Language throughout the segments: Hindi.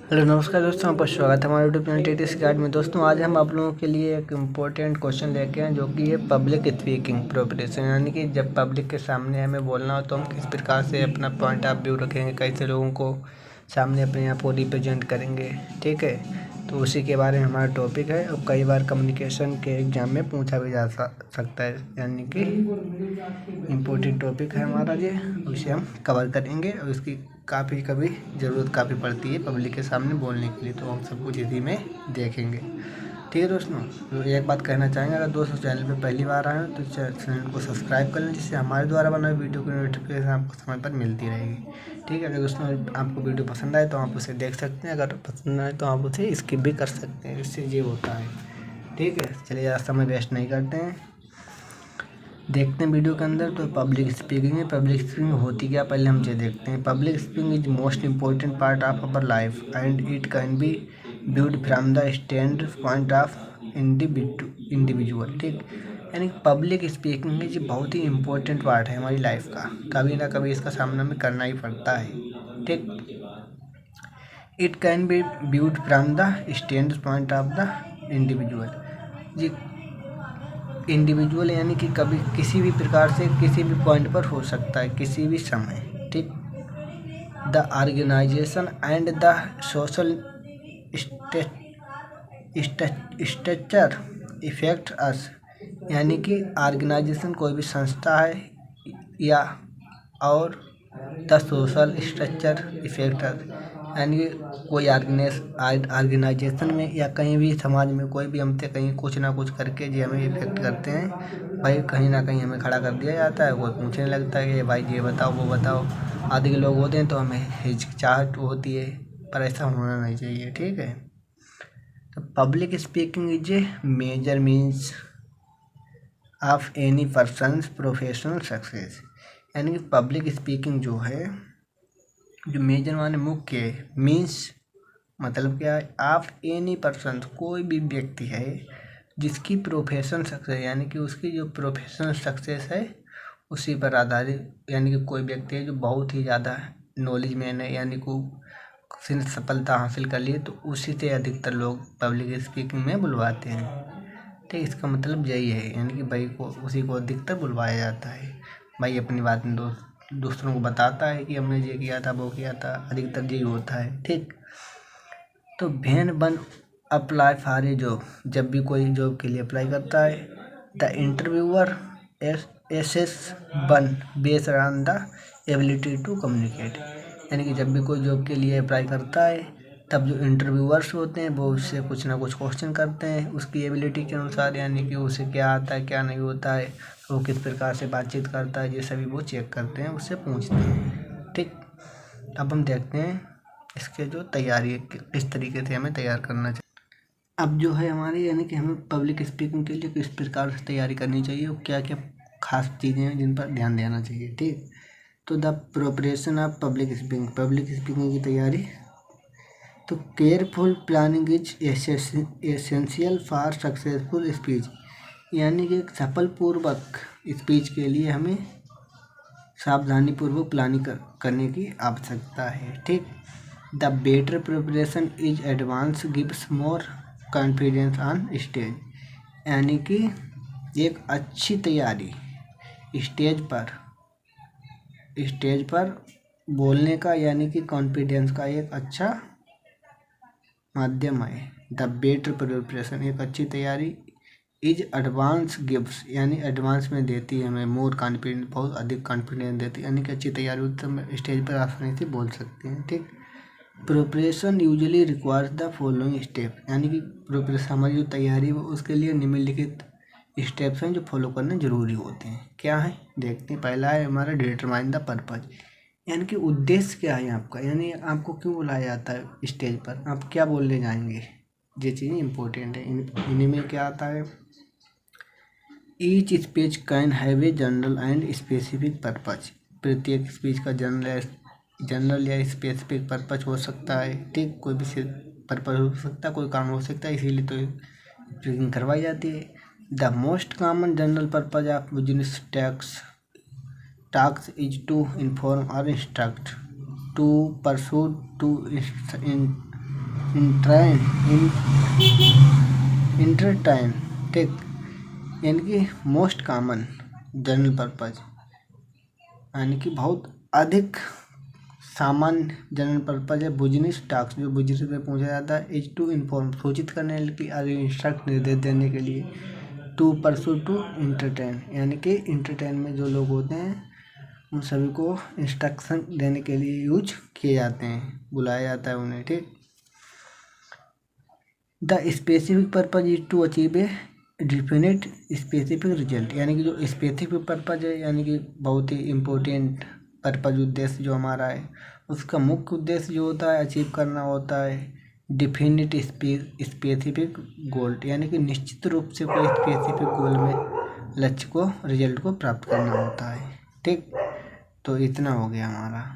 हेलो नमस्कार दोस्तों, आपका स्वागत है हमारे यूट्यूब चैनल टीटीएस गाइड में। दोस्तों आज हम आप लोगों के लिए एक इम्पोर्टेंट क्वेश्चन लेके हैं, जो कि है पब्लिक स्पीकिंग प्रिपरेशन। यानी कि जब पब्लिक के सामने हमें बोलना हो तो हम किस प्रकार से अपना पॉइंट ऑफ व्यू रखेंगे, कैसे लोगों को सामने अपने आप को रिप्रेजेंट करेंगे। ठीक है, तो उसी के बारे में हमारा टॉपिक है और कई बार कम्युनिकेशन के एग्जाम में पूछा भी जा सकता है। यानी कि इम्पोर्टेंट टॉपिक है हमारा ये, उसे हम कवर करेंगे और इसकी काफ़ी कभी ज़रूरत काफ़ी पड़ती है पब्लिक के सामने बोलने के लिए, तो हम सब कुछ इसी में देखेंगे। ठीक है दोस्तों, तो एक बात कहना चाहेंगे, अगर दोस्तों चैनल पे पहली बार आए हैं तो चैनल को सब्सक्राइब कर लें, जिससे हमारे द्वारा बनाए वीडियो की नोटिफिकेशन आपको समय पर मिलती रहेगी। ठीक है, अगर दोस्तों आपको वीडियो पसंद आए तो आप उसे देख सकते हैं, अगर पसंद ना आए तो आप उसे स्किप भी कर सकते हैं, इससे ये होता है। ठीक है, चलिए ज़्यादा समय वेस्ट नहीं करते हैं, देखते हैं वीडियो के अंदर। तो पब्लिक स्पीकिंग है। पब्लिक स्पीकिंग होती क्या, पहले हम ये देखते हैं। Public speaking is most important part of our life and it can be viewed from the stand point of individual. ठीक, यानी पब्लिक स्पीकिंग ये बहुत ही इम्पोर्टेंट पार्ट है हमारी लाइफ का, कभी ना कभी इसका सामना हमें करना ही पड़ता है। ठीक, it can be viewed from the stand point of the individual. ये इंडिविजुअल यानी कि कभी किसी भी प्रकार से किसी भी पॉइंट पर हो सकता है, किसी भी समय। ठीक, the organisation and the social structure effect us. यानी कि ऑर्गेनाइजेशन कोई भी संस्था है या और the social structure effect us, यानी कि कोई ऑर्गेनाइजेशन में या कहीं भी समाज में कोई भी हमसे कहीं कुछ ना कुछ करके जो हमें इफेक्ट करते हैं। भाई कहीं ना कहीं हमें खड़ा कर दिया जाता है, कोई पूछने लगता है कि भाई ये बताओ वो बताओ, आदि के लोग होते हैं तो हमें हिचकिचाहट होती है, पर ऐसा होना नहीं चाहिए। ठीक है, तो public speaking is a major means of any person's professional success. यानी कि पब्लिक स्पीकिंग जो है, जो मेजर माने मुख्य, मीन्स मतलब क्या है, ऑफ एनी पर्सन कोई भी व्यक्ति है जिसकी प्रोफेशन सक्सेस, यानी कि उसकी जो प्रोफेशनल सक्सेस है उसी पर आधारित। यानी कि कोई व्यक्ति है जो बहुत ही ज़्यादा नॉलेज मैन है, यानी को उसने सफलता हासिल कर ली, तो उसी से अधिकतर लोग पब्लिक स्पीकिंग में बुलवाते हैं। तो इसका मतलब यही है, यानी कि भाई को उसी को अधिकतर बुलवाया जाता है। भाई अपनी बात में दूसरों को बताता है कि हमने ये किया था वो किया था, अधिकतर यही होता है। ठीक, तो when one apply for a job, जब भी कोई जॉब के लिए अप्लाई करता है, the interviewer assess one based on the ability to communicate. यानी कि जब भी कोई जॉब के लिए अप्लाई करता है, तब जो इंटरव्यूअर्स होते हैं वो उससे कुछ ना कुछ क्वेश्चन करते हैं उसकी एबिलिटी के अनुसार, यानी कि उसे क्या आता है क्या नहीं होता है, वो किस प्रकार से बातचीत करता है, ये सभी वो चेक करते हैं, उससे पूछते हैं। ठीक, अब हम देखते हैं इसके जो तैयारी है, किस तरीके से हमें तैयार करना चाहिए। अब जो है हमारी, यानी कि हमें पब्लिक स्पीकिंग के लिए किस प्रकार से तैयारी करनी चाहिए और क्या क्या खास चीज़ें हैं जिन पर ध्यान देना चाहिए। ठीक, तो the preparation of public speaking, public speaking की तैयारी। तो careful planning is essential for successful speech. यानी कि एक सफलपूर्वक स्पीच के लिए हमें सावधानीपूर्वक प्लानिंग करने की आवश्यकता है। ठीक, the better preparation is advance gives more confidence on stage. यानी कि एक अच्छी तैयारी स्टेज पर बोलने का, यानी कि कॉन्फिडेंस का एक अच्छा माध्यम है। द बेटर प्रिपरेशन, एक अच्छी तैयारी, इज एडवांस गिव्स, यानी एडवांस में देती है हमें मोर कॉन्फिडेंस, बहुत अधिक कॉन्फिडेंस देती है। यानी कि अच्छी तैयारी होती है तो हम स्टेज पर आसानी से बोल सकते हैं। ठीक, preparation usually requires the following step. यानी कि प्रिपरेशन हमारी जो तैयारी है उसके लिए निम्नलिखित स्टेप्स हैं जो फॉलो करने जरूरी होते हैं। क्या है देखते हैं। पहला है हमारा डिटरमाइन द पर्पज, यानी कि उद्देश्य क्या है आपका, यानी आपको क्यों बुलाया जाता है स्टेज पर, आप क्या बोलने जाएंगे, ये चीज़ें इंपॉर्टेंट है। इन्हीं में क्या आता है, each speech can have a general and specific purpose. प्रत्येक स्पीच का जनरल या स्पेसिफिक पर्पज हो सकता है। ठीक, कोई भी पर्पज हो सकता है, कोई काम हो सकता है, इसीलिए तो स्पीकिंग करवाई जाती है। The most common general purpose of business task is to inform और instruct, to persuade, to entertain entertain, ठीक, यानी कि मोस्ट कॉमन जनरल पर्पज, यानी कि बहुत अधिक सामान्य जनरल पर्पज है। बिजनेस टास्क जो बिजनेस में पूछा जाता है। इज टू इन्फॉर्म, सूचित करने के लिए, और इंस्ट्रक्ट, निर्देश देने के लिए। टू परसू, टू इंटरटेन, यानी कि इंटरटेन में जो लोग होते हैं उन सभी को इंस्ट्रक्शन देने के लिए यूज किए जाते हैं, बुलाया जाता है उन्हें, ठीक। The specific purpose is to achieve a definite specific result, यानी कि जो स्पेसिफिक पर्पज है, यानी कि बहुत ही इम्पोर्टेंट पर्पज, उद्देश्य जो हमारा है, उसका मुख्य उद्देश्य जो होता है अचीव करना होता है डिफिनिट स्पेसिफिक गोल, यानी कि निश्चित रूप से कोई स्पेसिफिक गोल में लक्ष्य को, रिजल्ट को प्राप्त करना होता है, ठीक। तो इतना हो गया हमारा।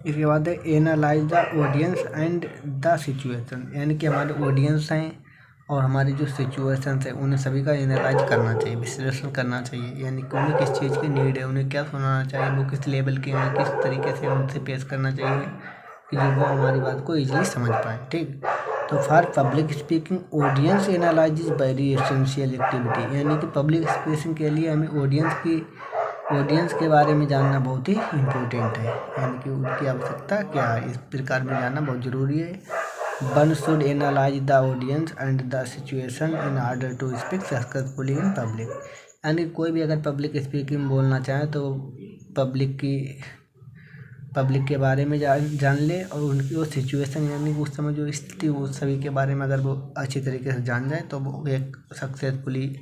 इसके बाद है analyse the audience and the situation, यानी कि हमारे ऑडियंस हैं और हमारी जो सिचुएशंस है उन्हें सभी का एनालाइज करना चाहिए, विश्लेषण करना चाहिए, यानी कि उन्हें किस चीज़ की नीड है, उन्हें क्या सुनाना चाहिए, वो किस लेवल के हैं, किस तरीके से उनसे पेश करना चाहिए कि जो वो हमारी बात को ईजिली समझ पाए, ठीक। तो for public speaking audience analyse is very essential activity, यानी कि पब्लिक स्पीकिंग के लिए हमें ऑडियंस के बारे में जानना बहुत ही इम्पोर्टेंट है, यानी कि उनकी आवश्यकता क्या है, इस प्रकार में जानना बहुत ज़रूरी है। One should analyse the audience and the situation in order to speak successfully in public, यानी कोई भी अगर पब्लिक स्पीकिंग बोलना चाहे तो पब्लिक के बारे में जान ले, और उनकी वो सिचुएशन, यानी उस समय जो स्थिति, उस सभी के बारे में अगर वो अच्छी तरीके से जान जाए तो वो एक सक्सेसफुली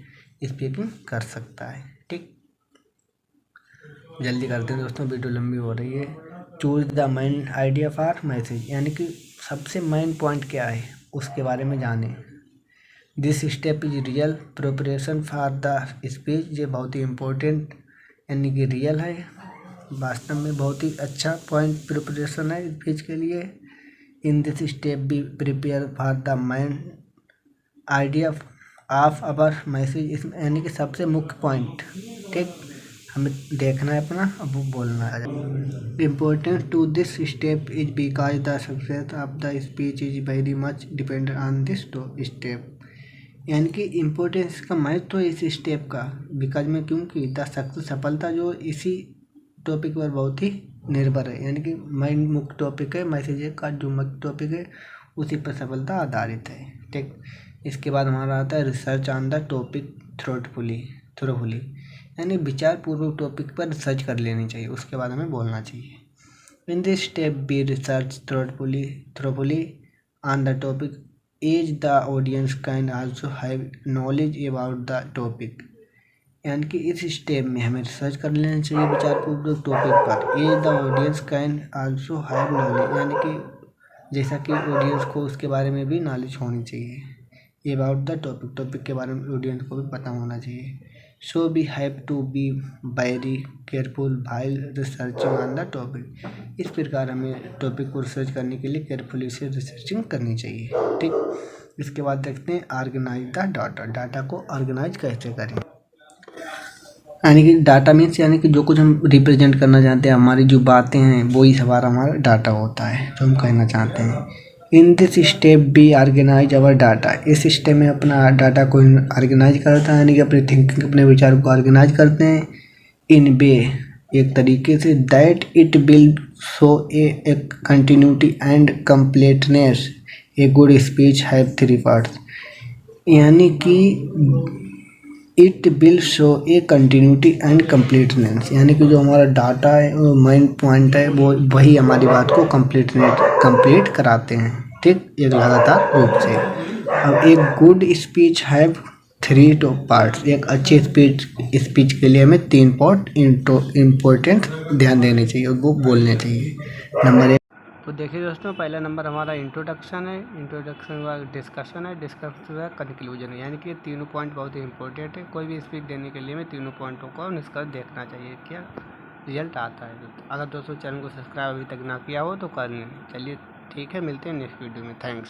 स्पीकिंग कर सकता है, ठीक। जल्दी करते हैं दोस्तों, वीडियो लंबी हो रही है। Choose the main idea for message, यानी कि सबसे मेन पॉइंट क्या है उसके बारे में जाने। This step is real preparation for the speech, ये बहुत ही इम्पोर्टेंट, यानी कि रियल है, वास्तव में बहुत ही अच्छा पॉइंट प्रिपरेशन है स्पीच के लिए। इन this step be prepare for the main idea of our message, यानी कि सबसे मुख्य पॉइंट, ठीक, हमें देखना है अपना, अब वो बोलना है। Importance to this step is because the success of the speech is very much depend on this step, यानी कि इम्पोर्टेंस का महत्व है इस स्टेप का, बिकॉज में, क्योंकि द सक्सेस, सफलता जो इसी टॉपिक पर बहुत ही निर्भर है, यानी कि मेन मुख्य टॉपिक है, मैसेज का जो मुख्य टॉपिक है उसी पर सफलता आधारित है, ठीक। इसके बाद हमारा आता है रिसर्च ऑन द टॉपिक थ्रोफुली, यानी विचारपूर्वक टॉपिक पर रिसर्च कर लेनी चाहिए, उसके बाद हमें बोलना चाहिए। In this step be research thoroughly on the topic as the audience can also have knowledge about the topic, यानी कि इस स्टेप में हमें रिसर्च कर लेना चाहिए विचारपूर्वक टॉपिक पर। As the audience can also have knowledge, यानी कि जैसा कि ऑडियंस को उसके बारे में भी नॉलेज होनी चाहिए, अबाउट द टॉपिक के बारे में ऑडियंस को भी पता होना चाहिए। So we have to be very careful while researching on the topic, इस प्रकार हमें टॉपिक को रिसर्च करने के लिए केयरफुली से रिसर्चिंग करनी चाहिए, ठीक। इसके बाद देखते हैं ऑर्गेनाइज द डाटा को ऑर्गेनाइज कैसे करें, यानी कि डाटा मीन्स, यानी कि जो कुछ हम रिप्रेजेंट करना चाहते हैं, हमारी जो बातें हैं वही हमारा डाटा होता है जो हम कहना चाहते हैं। In this step be organise our data, इस स्टेप में अपना डाटा को ऑर्गेनाइज करता है, यानी कि अपनी थिंकिंग, अपने विचार को ऑर्गेनाइज करते हैं इन वे, एक तरीके से, that it will show A continuity and completeness, a good speech have 3 parts, यानी कि it will show A continuity and completeness, यानी कि जो हमारा डाटा है, वो मेन पॉइंट है, वो वही हमारी बात को कंप्लीट कराते हैं, ठीक, एक लगातार रूप से। अब एक गुड स्पीच हैव 3 पार्ट्स, एक अच्छी स्पीच के लिए हमें 3 पार्ट इम्पोर्टेंट ध्यान देने चाहिए और वो बोलने चाहिए। नंबर 1, तो देखिए दोस्तों, पहला नंबर हमारा इंट्रोडक्शन है, इंट्रोडक्शन के बाद डिस्कशन है, डिस्कशन के बाद कंक्लूजन है, यानी कि ये तीनों पॉइंट बहुत ही इंपॉर्टेंट है। कोई भी स्पीच देने के लिए हमें तीनों पॉइंटों को निष्कर्ष देखना चाहिए, क्या रिजल्ट आता है। अगर दोस्तों चैनल को सब्सक्राइब अभी तक ना किया हो तो कर लें। चलिए ठीक है, मिलते हैं नेक्स्ट वीडियो में, थैंक्स।